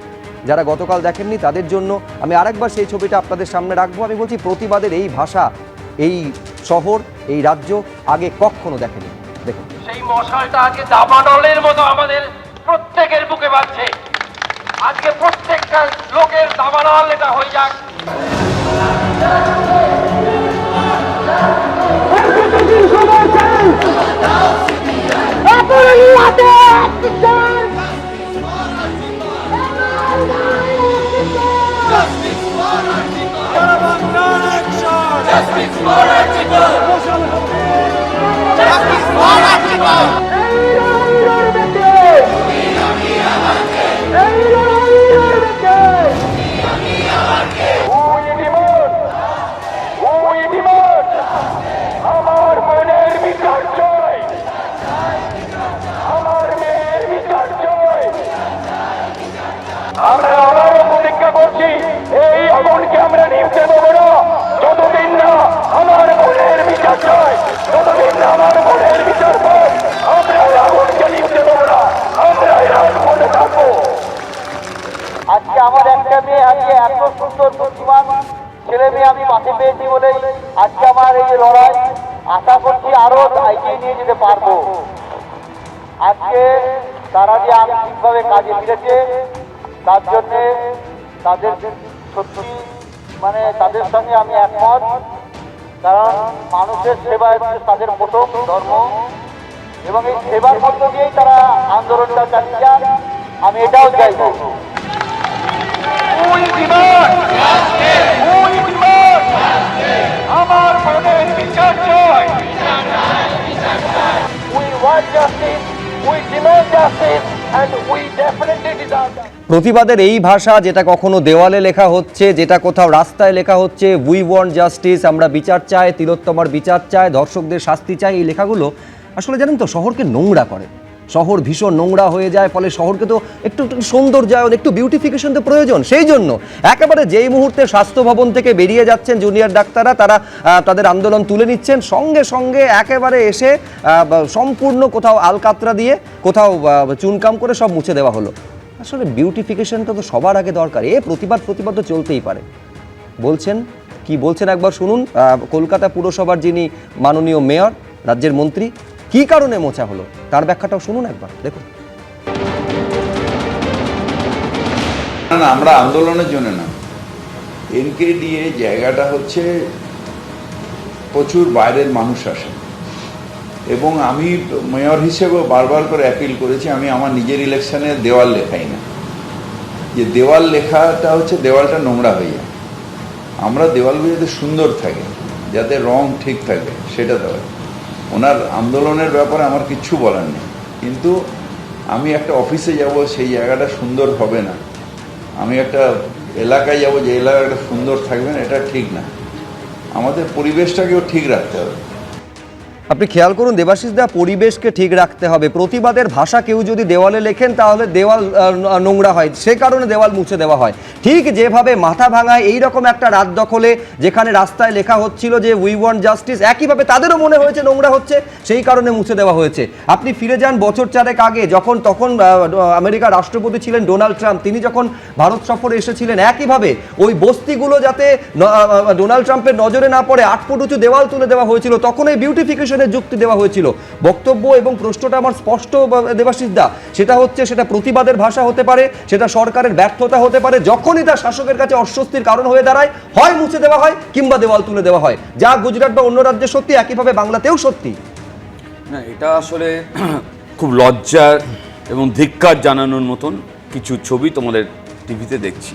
[SPEAKER 1] যারা গতকাল দেখেননি তাদের জন্য আমি আরেকবার সেই ছবিটা আপনাদের সামনে রাখবো। আমি বলছি প্রতিবাদের এই ভাষা এই শহর, এই রাজ্য আগে কখনো দেখেনি। দেখুন,
[SPEAKER 12] সেই মশালটা আজকে দাবানলের মতো আমাদের প্রত্যেকের বুকে বাজছে। আজকে প্রত্যেকটা লোকের দাবানল এটা হয়ে যাক। আমার মনের বিচার চাই, আমার মেয়ের বিচার চাই। আমরা আবারও প্রতিজ্ঞা করছি, এই আগুনকে আমরা নিভতে দেবো না যতদিন না আমার মনের বিচার চাই, ততদিন না আমার মনের বিচার পাই। আমরা এই আগুনকে নিভতে দেবো না, আমরা এই রাজপথে থাকবো। আজকে আমার একটা মেয়ে আজকে এত সুন্দর বুদ্ধিমান ছেলে মেয়ে আমি পাশে পেয়েছি বলে আজকে আমার এই লড়াই, আশা করছি আরো এগিয়ে নিয়ে যেতে পারবো। আজকে তারা যে আর্থিকভাবে কাজে ফিরেছে তার জন্যে তাদের সত্যি মানে তাদের সঙ্গে আমি একমত, কারণ মানুষের সেবা হচ্ছে তাদের প্রথম ধর্ম এবং এই সেবার মধ্য দিয়েই তারা আন্দোলনটা চালিয়ে যান, আমি এটাও চাইব। আমার মনের বিচার চাই। We want justice, we demand justice, and we definitely deserve that.
[SPEAKER 1] প্রতিবাদের এই ভাষা, যেটা কখনো দেওয়ালে লেখা হচ্ছে, যেটা কোথাও রাস্তায় লেখা হচ্ছে, উই ওয়ান্ট জাস্টিস, আমরা বিচার চাই, তিলোত্তমার বিচার চাই, ধর্ষকদের শাস্তি চাই, এই লেখাগুলো আসলে জানেন তো শহরকে নোংরা করে। শহর ভীষণ নোংরা হয়ে যায়, ফলে শহরকে তো একটু একটু সৌন্দর্যায়ন, একটু বিউটিফিকেশন তো প্রয়োজন। সেই জন্য একেবারে যেই মুহূর্তে স্বাস্থ্য ভবন থেকে বেরিয়ে যাচ্ছেন জুনিয়র ডাক্তাররা, তারা তাদের আন্দোলন তুলে নিচ্ছেন, সঙ্গে সঙ্গে একেবারে এসে সম্পূর্ণ কোথাও আলকাতরা দিয়ে, কোথাও চুনকাম করে সব মুছে দেওয়া হলো। আসলে বিউটিফিকেশনটা তো সবার আগে দরকার। প্রতিবাদ তো চলতেই পারে। বলছেন কি বলছেন একবার শুনুন। কলকাতা পুরসভার যিনি মাননীয় মেয়র, রাজ্যের মন্ত্রী, কি কারণে মোছা হলো তার ব্যাখ্যাটাও শুনুন একবার, দেখুন।
[SPEAKER 3] না, আমরা আন্দোলনের জন্য না, এনকেডিএ জায়গাটা হচ্ছে প্রচুর বাইরের মানুষ আসে, এবং আমি মেয়র হিসেবে বারবার করে অ্যাপিল করেছি, আমি আমার নিজের ইলেকশনে দেওয়াল লেখাই না, যে দেওয়াল লেখাটা হচ্ছে দেওয়ালটা নোংরা হয়ে যায়। আমরা দেওয়ালগুলো যাতে সুন্দর থাকে, যাতে রং ঠিক থাকে, সেটা দেওয়া। ওনার আন্দোলনের ব্যাপারে আমার কিচ্ছু বলার নেই, কিন্তু আমি একটা অফিসে যাব, সেই জায়গাটা সুন্দর হবে না, আমি একটা এলাকায় যাব, যে এলাকাটা সুন্দর থাকবে না, এটা ঠিক না। আমাদের পরিবেশটাকেও ঠিক রাখতে হবে।
[SPEAKER 1] আপনি খেয়াল করুন দেবাশিস দা, পরিবেশকে ঠিক রাখতে হবে। প্রতিবাদের ভাষা কেউ যদি দেওয়ালে লেখেন তাহলে দেওয়াল নোংরা হয়, সে কারণে দেওয়াল মুছে দেওয়া হয়। ঠিক যেভাবে মাথা ভাঙায় এইরকম একটা রাত দখলে, যেখানে রাস্তায় লেখা হচ্ছিল যে উই ওয়ান্ট জাস্টিস, একইভাবে তাদেরও মনে হয়েছে নোংরা হচ্ছে, সেই কারণে মুছে দেওয়া হয়েছে। আপনি ফিরে যান বছর চারেক আগে, তখন আমেরিকার রাষ্ট্রপতি ছিলেন ডোনাল্ড ট্রাম্প, তিনি যখন ভারত সফরে এসেছিলেন, একইভাবে ওই বস্তিগুলো যাতে ডোনাল্ড ট্রাম্পের নজরে না পড়ে 8 ফুট উঁচু দেওয়াল তুলে দেওয়া হয়েছিল, তখন এই বিউটিফিকেশন যুক্তি দেওয়া হয়েছিল। বক্তব্য এবং প্রশ্নটা আমার স্পষ্ট দেবাশিস দা, সেটা হচ্ছে সেটা প্রতিবাদের ভাষা হতে পারে, সেটা সরকারের ব্যর্থতা হতে পারে, যখনই তা শাসকের কাছে অস্বস্তির কারণ হয়ে দাঁড়ায়, হয় মুছে দেওয়া হয় কিংবা দেওয়াল তুলে দেওয়া হয়, যা গুজরাট বা অন্য রাজ্যে সত্যি, একইভাবে বাংলাতেও সত্যি।
[SPEAKER 7] না, এটা আসলে খুব লজ্জার এবং ধিক্কার জানানোর মতন কিছু ছবি তোমাদের টিভিতে দেখছি,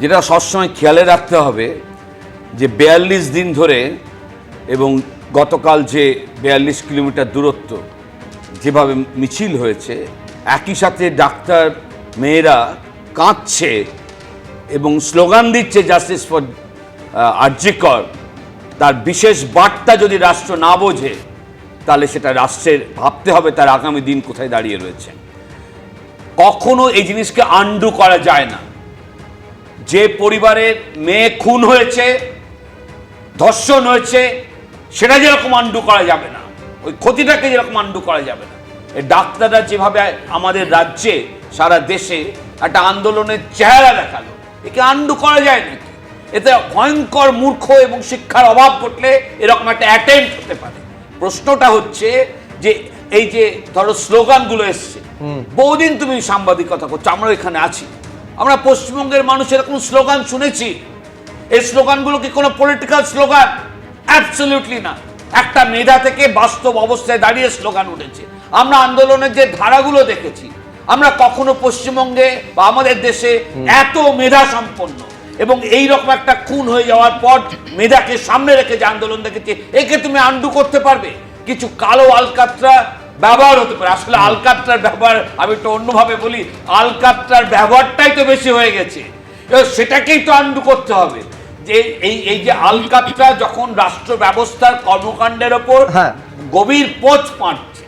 [SPEAKER 7] যেটা সবসময় খেয়ালে রাখতে হবে যে 42 দিন ধরে এবং গতকাল যে 42 কিলোমিটার দূরত্ব যেভাবে মিছিল হয়েছে, একই সাথে ডাক্তার মেয়েরা কাঁদছে এবং স্লোগান দিচ্ছে জাস্টিস ফর আরজি কর, তার বিশেষ বার্তা যদি রাষ্ট্র না বোঝে, তাহলে সেটা রাষ্ট্রের ভাবতে হবে তার আগামী দিন কোথায় দাঁড়িয়ে রয়েছে। কখনো এই জিনিসকে আন্ডু করা যায় না। যে পরিবারের মেয়ে খুন হয়েছে, ধর্ষণ হয়েছে, সেটা যেরকম আন্ডু করা যাবে না, ওই ক্ষতিটাকে যেরকম আন্ডু করা যাবে না। এই ডাক্তাররা যেভাবে আমাদের রাজ্যে সারা দেশে একটা আন্দোলনের চেহারা দেখালো, একে আন্ডু করা যায় নাকি? এতে ভয়ঙ্কর মূর্খ এবং শিক্ষার অভাব ঘটলে এরকম একটা অ্যাটেম্প্ট হতে পারে। প্রশ্নটা হচ্ছে যে এই যে ধরো স্লোগানগুলো এসছে, বহুদিন তুমি সাংবাদিকতা করছো, আমরা এখানে আছি, আমরা পশ্চিমবঙ্গের মানুষ এরকম স্লোগান শুনেছি। এই স্লোগানগুলো কি কোনো পলিটিক্যাল স্লোগান? অ্যাবসলিউটলি না। একটা মেধা থেকে বাস্তব অবস্থায় দাঁড়িয়ে স্লোগান উঠেছে। আমরা আন্দোলনের যে ধারাগুলো দেখেছি, আমরা কখনো পশ্চিমবঙ্গে বা আমাদের দেশে এত মেধা সম্পন্ন এবং এইরকম একটা খুন হয়ে যাওয়ার পর মেধাকে সামনে রেখে যে আন্দোলন দেখেছি, একে তুমি আন্ডু করতে পারবে? কিছু কালো আলকাতরা ব্যবহার হতে পারে। আসলে আলকাতরার ব্যবহার আমি একটু অন্যভাবে বলি, আলকাতরার ব্যবহারটাই তো বেশি হয়ে গেছে, সেটাকেই তো আন্ডু করতে হবে। যে এই যে আলকাতরা যখন রাষ্ট্র ব্যবস্থার কর্মকাণ্ডের ওপর গভীর পোঁচ পাঁটছে,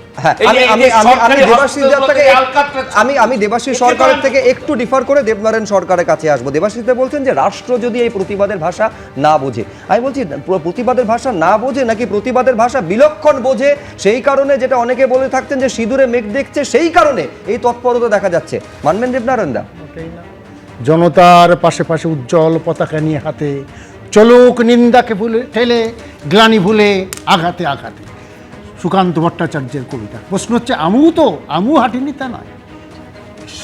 [SPEAKER 1] আমি দেবাশিস সরকারের থেকে একটু ডিফার করে দেবনারায়ণ সরকারের কাছে আসবো। দেবাশিস বলছেন যে রাষ্ট্র যদি এই প্রতিবাদের ভাষা না বোঝে, আমি বলছি প্রতিবাদের ভাষা না বোঝে নাকি প্রতিবাদের ভাষা বিলক্ষণ বোঝে, সেই কারণে যেটা অনেকে বলে থাকতেন যে সিঁদুরে মেঘ দেখছে, সেই কারণে এই তৎপরতা দেখা যাচ্ছে। মানবেন দেবনারায়ণ দা?
[SPEAKER 6] জনতার পাশে পাশে উজ্জ্বল পতাকা নিয়ে হাতে, চলুক নিন্দাকে ভুলে ঠেলে, গ্লানি ভুলে আঘাতে আঘাতে, সুকান্ত ভট্টাচার্যের কবিতা। প্রশ্ন হচ্ছে আমু হাঁটিনি তা নয়,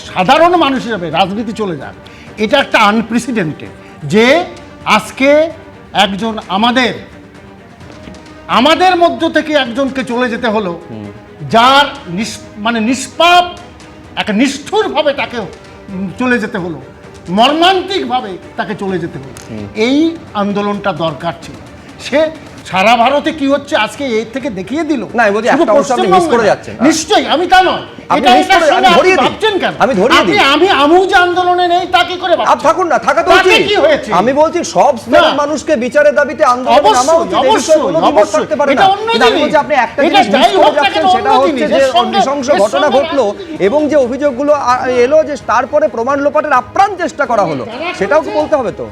[SPEAKER 6] সাধারণ মানুষ হিসাবে রাজনীতি চলে যাক, এটা একটা আনপ্রেসিডেন্টেড যে আজকে একজন আমাদের মধ্য থেকে একজনকে চলে যেতে হলো, যার নিষ্পাপ একটা নিষ্ঠুরভাবে তাকে চলে যেতে হলো, মর্মান্তিকভাবে তাকে চলে যেতে হলো। এই আন্দোলনটা দরকার ছিল। সারা ভারতে কি হচ্ছে আজকে এর থেকে দেখিয়ে দিল।
[SPEAKER 1] না, আমি বলছি
[SPEAKER 6] শুধু
[SPEAKER 1] একটা অংশ আপনি miss করে
[SPEAKER 6] পশ্চিমবঙ্গে
[SPEAKER 1] যাচ্ছেন।
[SPEAKER 6] না। নিশ্চয়ই, আমি তা নয়,
[SPEAKER 1] আপনি
[SPEAKER 6] এটা
[SPEAKER 1] miss
[SPEAKER 6] এটার
[SPEAKER 1] করে-
[SPEAKER 6] সঙ্গে
[SPEAKER 1] আমি ধরিয়ে
[SPEAKER 6] আপনি
[SPEAKER 1] দিই।
[SPEAKER 6] ভাবছেন কেন?
[SPEAKER 1] আমি ধরিয়ে দিই।
[SPEAKER 6] আমি যে আন্দোলনে নেই তা কি করে ভাবছেন?
[SPEAKER 1] আপ থাকুন না, থাকা তো
[SPEAKER 6] তাতে
[SPEAKER 1] উচিত।
[SPEAKER 6] কি হয়েছে?
[SPEAKER 1] আমি বলছি সব স্তরের
[SPEAKER 6] না।
[SPEAKER 1] মানুষকে বিচারের দাবিতে আন্দোলনে নামা
[SPEAKER 6] অবশ্যই,
[SPEAKER 1] উচিত, এই বিষয়ে কোনো দ্বিমত
[SPEAKER 6] অবশ্যই,
[SPEAKER 1] থাকতে পারে
[SPEAKER 6] এটা
[SPEAKER 1] না।
[SPEAKER 6] অন্য
[SPEAKER 1] কিন্তু আমি
[SPEAKER 6] জিনিস।
[SPEAKER 1] বলছি আপনি একটা
[SPEAKER 6] এটা
[SPEAKER 1] জিনিস miss
[SPEAKER 6] যাই
[SPEAKER 1] করে
[SPEAKER 6] হোক না
[SPEAKER 1] যাচ্ছেন,
[SPEAKER 6] কেন,
[SPEAKER 1] সেটা
[SPEAKER 6] অন্য
[SPEAKER 1] হচ্ছে
[SPEAKER 6] জিনিস।
[SPEAKER 1] যে
[SPEAKER 6] এর সঙ্গে-
[SPEAKER 1] নৃশংস
[SPEAKER 6] এর
[SPEAKER 1] ঘটনা
[SPEAKER 6] সঙ্গে
[SPEAKER 1] ঘটলো এবং যে অভিযোগগুলো এলো, যে তারপরে প্রমাণ লোপাটের আপ্রাণ চেষ্টা করা হলো, সেটাও তো বলতে হবে তো।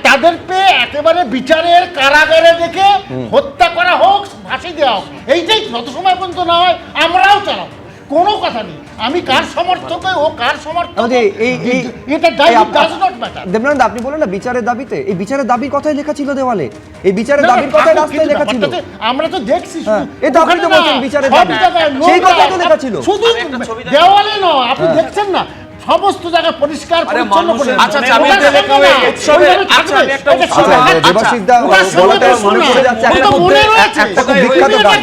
[SPEAKER 6] তাদের পেয়ে একেবারে বিচারের কারাগারে দেখে হত্যা করা হোক, ফাঁসি দেওয়া হোক, এইটাই যত সময় পর্যন্ত না হয় আমরাও চালাবো, কোনো কথা নেই। আমি কার সমর্থকে ও কার সমর্থক, এটা ডাজ নট ম্যাটার।
[SPEAKER 1] দেবনানন্দ, আপনি বলেন না বিচারের দাবিতে, এই বিচারের দাবির কথাই লেখা ছিল দেওয়ালে, এই বিচারের দাবির কথাই রাস্তায় লেখা ছিল।
[SPEAKER 6] আমরা তো দেখছি,
[SPEAKER 1] এই তো আপনি তো বলছেন বিচারের দাবি, সেই কথাই তো লেখা ছিল।
[SPEAKER 6] শুধু দেওয়ালে নয়, আপনি দেখছেন না সমস্ত জায়গায় পরিষ্কার পরিচ্ছন্ন করে।
[SPEAKER 7] আচ্ছা, আমি একটা
[SPEAKER 1] দেবাশিস দা বলাটা মনে পড়ে যাচ্ছে একটা খুব বিখ্যাত গান।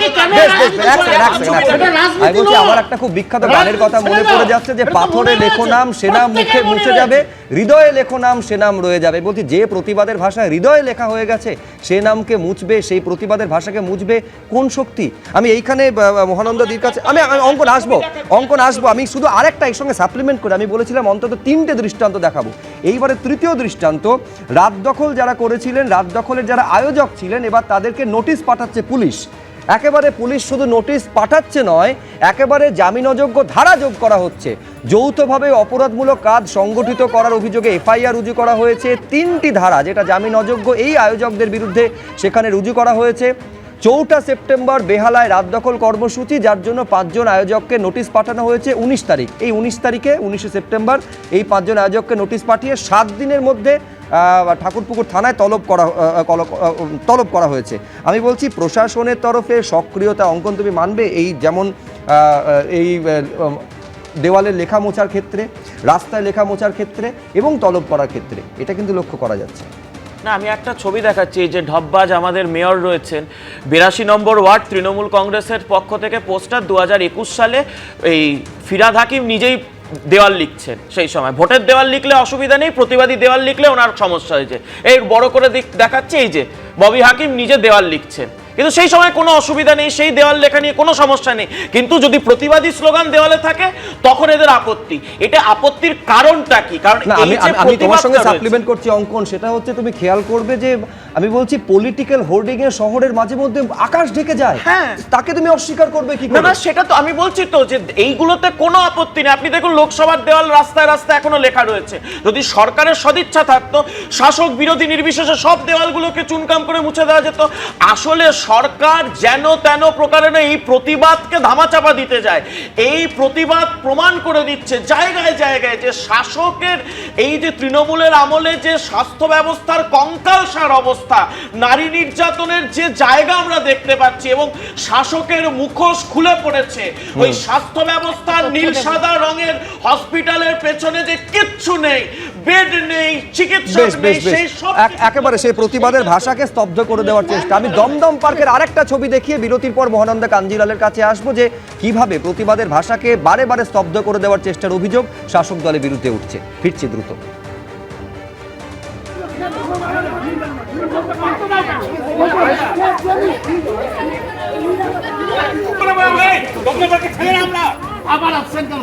[SPEAKER 1] আমি বলছি আমার একটা খুব বিখ্যাত গানের কথা মনে পড়ে যাচ্ছে, যে পাথরে লেখো নাম সে নাম মুখে মুছে যাবে, হৃদয়ে লেখো নাম সে নাম রয়ে যাবে। বলছি যে প্রতিবাদের ভাষায় হৃদয়ে লেখা হয়ে গেছে, সে নামকে মুছবে, সেই প্রতিবাদের ভাষাকে মুছবে কোন শক্তি? আমি এইখানে মহানন্দদির কাছে আমি অঙ্কন আসবো, আমি শুধু আরেকটা এর সঙ্গে সাপ্লিমেন্ট করে আমি বলেছিলাম অন্তত 3টে দৃষ্টান্ত দেখাবো। এইবারে তৃতীয় দৃষ্টান্ত, রাত দখল যারা করেছিলেন, রাত দখলের যারা আয়োজক ছিলেন, এবার তাদেরকে নোটিশ পাঠাচ্ছে পুলিশ। একেবারে পুলিশ শুধু নোটিশ পাঠাচ্ছে নয়, একেবারে জামিন অযোগ্য ধারা যোগ করা হচ্ছে। যৌথভাবে অপরাধমূলক কাজ সংগঠিত করার অভিযোগে এফআইআর রুজু করা হয়েছে। 3টি ধারা যেটা জামিন অযোগ্য এই আয়োজকদের বিরুদ্ধে সেখানে রুজু করা হয়েছে। 4 সেপ্টেম্বর বেহালায় রাত দখল কর্মসূচি, যার জন্য 5 জন আয়োজককে নোটিশ পাঠানো হয়েছে 19 তারিখ। এই 19 তারিখে 19 সেপ্টেম্বর এই 5 জন আয়োজককে নোটিশ পাঠিয়ে 7 দিনের মধ্যে ঠাকুরপুকুর থানায় তলব করা হয়েছে। আমি বলছি প্রশাসনের তরফে সক্রিয়তা, অঙ্কন তুমি মানবে, এই যেমন এই দেওয়ালে লেখা মোছার ক্ষেত্রে, রাস্তায় লেখা মোছার ক্ষেত্রে এবং তলব করার ক্ষেত্রে, এটা কিন্তু লক্ষ্য করা যাচ্ছে।
[SPEAKER 9] না, আমি একটা ছবি দেখাচ্ছি, এই যে ঢপবাজ আমাদের মেয়র রয়েছেন, 82 নম্বর ওয়ার্ড তৃণমূল কংগ্রেসের পক্ষ থেকে পোস্টার, 2021 সালে এই ফিরহাদ হাকিম নিজেই দেওয়াল লিখছেন। সেই সময় ভোটের দেওয়াল লিখলে অসুবিধা নেই, প্রতিবাদী দেওয়াল লিখলে ওনার সমস্যা হয়েছে। এই বড় করে দেখাচ্ছে, এই যে ববি হাকিম নিজে দেওয়াল লিখছেন, কিন্তু সেই সময় কোনো অসুবিধা নেই, সেই দেওয়াল লেখা নিয়ে কোনো সমস্যা নেই। কিন্তু যদি প্রতিবাদী স্লোগান দেওয়ালে থাকে তখন এদের আপত্তি। এটা আপত্তির কারণটা কি? কারণ
[SPEAKER 1] আমি তোমার সঙ্গে সাপ্লিমেন্ট করছি অঙ্কন, সেটা হচ্ছে তুমি খেয়াল করবে যে আমি বলছি পলিটিক্যাল হোর্ডিং এ শহরের মাঝে মধ্যে আকাশ ঢেকে যায়, তাকে তুমি অস্বীকার করবে কি করে?
[SPEAKER 9] না, সেটা তো আমি বলছি তো, যে এইগুলোতে কোনো আপত্তি নেই। আপনি দেখুন লোকসভার দেওয়াল রাস্তায় রাস্তায় এখনো লেখা রয়েছে। যদি সরকারের সদিচ্ছা থাকতো, শাসক বিরোধী নির্বিশেষে সব দেওয়ালগুলোকে চুনকাম করে মুছে দেওয়া যেত। আসলে সরকার যেন তেন প্রকারে এই প্রতিবাদকে ধামাচাপা দিতে যায়। এই প্রতিবাদ প্রমাণ করে দিচ্ছে জায়গায় জায়গায় যে শাসকের এই যে তৃণমূলের আমলে যে স্বাস্থ্য ব্যবস্থার কঙ্কালসার অবস্থা, নারী নির্যাতনের যে জায়গা আমরা দেখতে পাচ্ছি, এবং শাসকের মুখোশ খুলে পড়েছে। ওই স্বাস্থ্য ব্যবস্থার নীল সাদা রঙের হসপিটালের পেছনে যে কিচ্ছু নেই, বেড নেই, চিকিৎসক নেই, সেই সব
[SPEAKER 1] একেবারে সেই প্রতিবাদের ভাষাকে স্তব্ধ করে দেওয়ার চেষ্টা। আমি দমদম পার্কের আরেকটা ছবি দেখিয়ে বিরতির পর মহানন্দা কাঞ্জিলালের কাছে আসবো, যে কিভাবে প্রতিবাদের ভাষাকে বারে বারে স্তব্ধ করে দেওয়ার চেষ্টার অভিযোগ শাসক দলের বিরুদ্ধে উঠছে। ফিরছি দ্রুত।
[SPEAKER 6] আবার আসছেন কেন?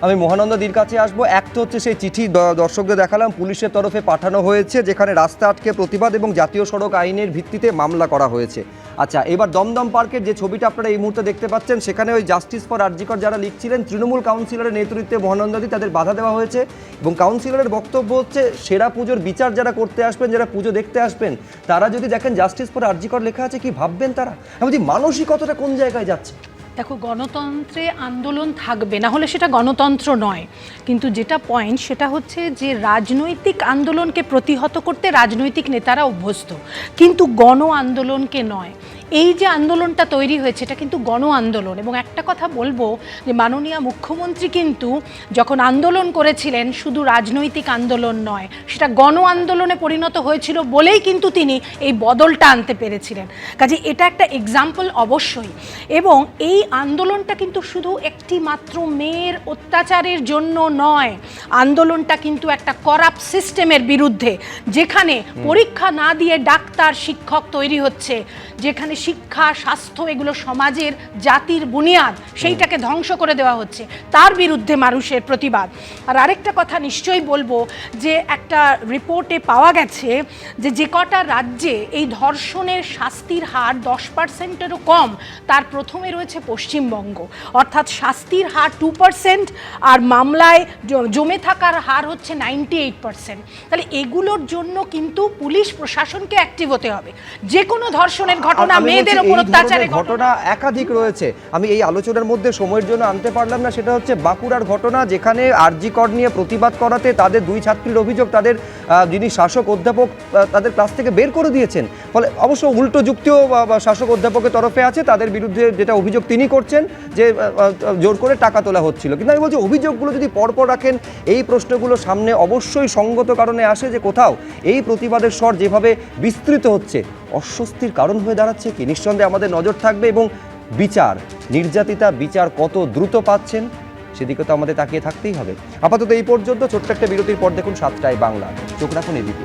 [SPEAKER 1] আমি মহানন্দাদির কাছে আসবো। এক তো হচ্ছে সেই চিঠি দর্শকদের দেখালাম, পুলিশের তরফে পাঠানো হয়েছে, যেখানে রাস্তা আটকে প্রতিবাদ এবং জাতীয় সড়ক আইনের ভিত্তিতে মামলা করা হয়েছে। আচ্ছা, এবার দমদম পার্কের যে ছবিটা আপনারা এই মুহূর্তে দেখতে পাচ্ছেন, সেখানে ওই জাস্টিস ফর আরজিকর যারা লিখছিলেন, তৃণমূল কাউন্সিলরের নেতৃত্বে মহানন্দাদি, তাদের বাধা দেওয়া হয়েছে। এবং কাউন্সিলরের বক্তব্য হচ্ছে সেরা পুজোর বিচার যারা করতে আসবেন, যারা পুজো দেখতে আসবেন, তারা যদি দেখেন জাস্টিস ফর আরজিকর লেখা আছে, কি ভাববেন তারা? আমি বলছি মানসিকতাটা কোন জায়গায় যাচ্ছে?
[SPEAKER 8] দেখো, গণতন্ত্রে আন্দোলন থাকবে, না হলে সেটা গণতন্ত্র নয়। কিন্তু যেটা পয়েন্ট সেটা হচ্ছে যে রাজনৈতিক আন্দোলনকে প্রতিহত করতে রাজনৈতিক নেতারা অভ্যস্ত, কিন্তু গণ আন্দোলনকে নয়। এই যে আন্দোলনটা তৈরি হয়েছে এটা কিন্তু গণ আন্দোলন। এবং একটা কথা বলবো যে মাননীয় মুখ্যমন্ত্রী কিন্তু যখন আন্দোলন করেছিলেন শুধু রাজনৈতিক আন্দোলন নয়, সেটা গণ আন্দোলনে পরিণত হয়েছিল বলেই কিন্তু তিনি এই বদলটা আনতে পেরেছিলেন। কাজে এটা একটা এক্সাম্পল অবশ্যই। এবং এই আন্দোলনটা কিন্তু শুধু একটি মাত্র মেয়ের অত্যাচারের জন্য নয়, আন্দোলনটা কিন্তু একটা করাপ্ট সিস্টেমের বিরুদ্ধে, যেখানে পরীক্ষা না দিয়ে ডাক্তার শিক্ষক তৈরি হচ্ছে, যেখানে শিক্ষা স্বাস্থ্য এগুলো সমাজের জাতির বুনিয়াদ, সেইটাকে ধ্বংস করে দেওয়া হচ্ছে, তার বিরুদ্ধে মানুষের প্রতিবাদ। আর আরেকটা কথা নিশ্চয়ই বলবো যে একটা রিপোর্টে পাওয়া গেছে যে কটা রাজ্যে এই ধর্ষণের শাস্তির হার 10%-এরও কম, তার প্রথমে রয়েছে পশ্চিমবঙ্গ। অর্থাৎ শাস্তির হার 2% আর মামলায় জমে থাকার হার হচ্ছে 98%। তাহলে এগুলোর জন্য কিন্তু পুলিশ প্রশাসনকে অ্যাক্টিভ হতে হবে। যে কোনো ধর্ষণের ঘটনা, মেয়েদের উপর অত্যাচারের
[SPEAKER 1] ঘটনা একাধিক রয়েছে। আমি এই আলোচনার মধ্যে সময়ের জন্য আনতে পারলাম না, সেটা হচ্ছে বাঁকুড়ার ঘটনা, যেখানে আরজি কর নিয়ে প্রতিবাদ করাতে তাদের 2 ছাত্রীর অভিযোগ তাদের যিনি শাসক অধ্যাপক তাদের ক্লাস থেকে বের করে দিয়েছেন। ফলে অবশ্য উল্টো যুক্তিও শাসক অধ্যাপকের তরফে আছে, তাদের বিরুদ্ধে যেটা অভিযোগ তিনি করছেন যে জোর করে টাকা তোলা হচ্ছিল। কিন্তু আমি বলছি অভিযোগগুলো যদি পরপর রাখেন, এই প্রশ্নগুলো সামনে অবশ্যই সঙ্গত কারণে আসে যে কোথাও এই প্রতিবাদের স্বর যেভাবে বিস্তৃত হচ্ছে অস্বস্তির কারণ হয়ে দাঁড়াচ্ছে কি। নিঃসন্দেহে আমাদের নজর থাকবে এবং বিচার, নির্যাতিতা বিচার কত দ্রুত পাচ্ছেন সেদিকে তো আমাদের তাকিয়ে থাকতেই হবে। আপাতত এই পর্যন্ত। ছোট্ট একটা বিরতির পর দেখুন 7টায় বাংলা। চোখ রাখুন এবিপি।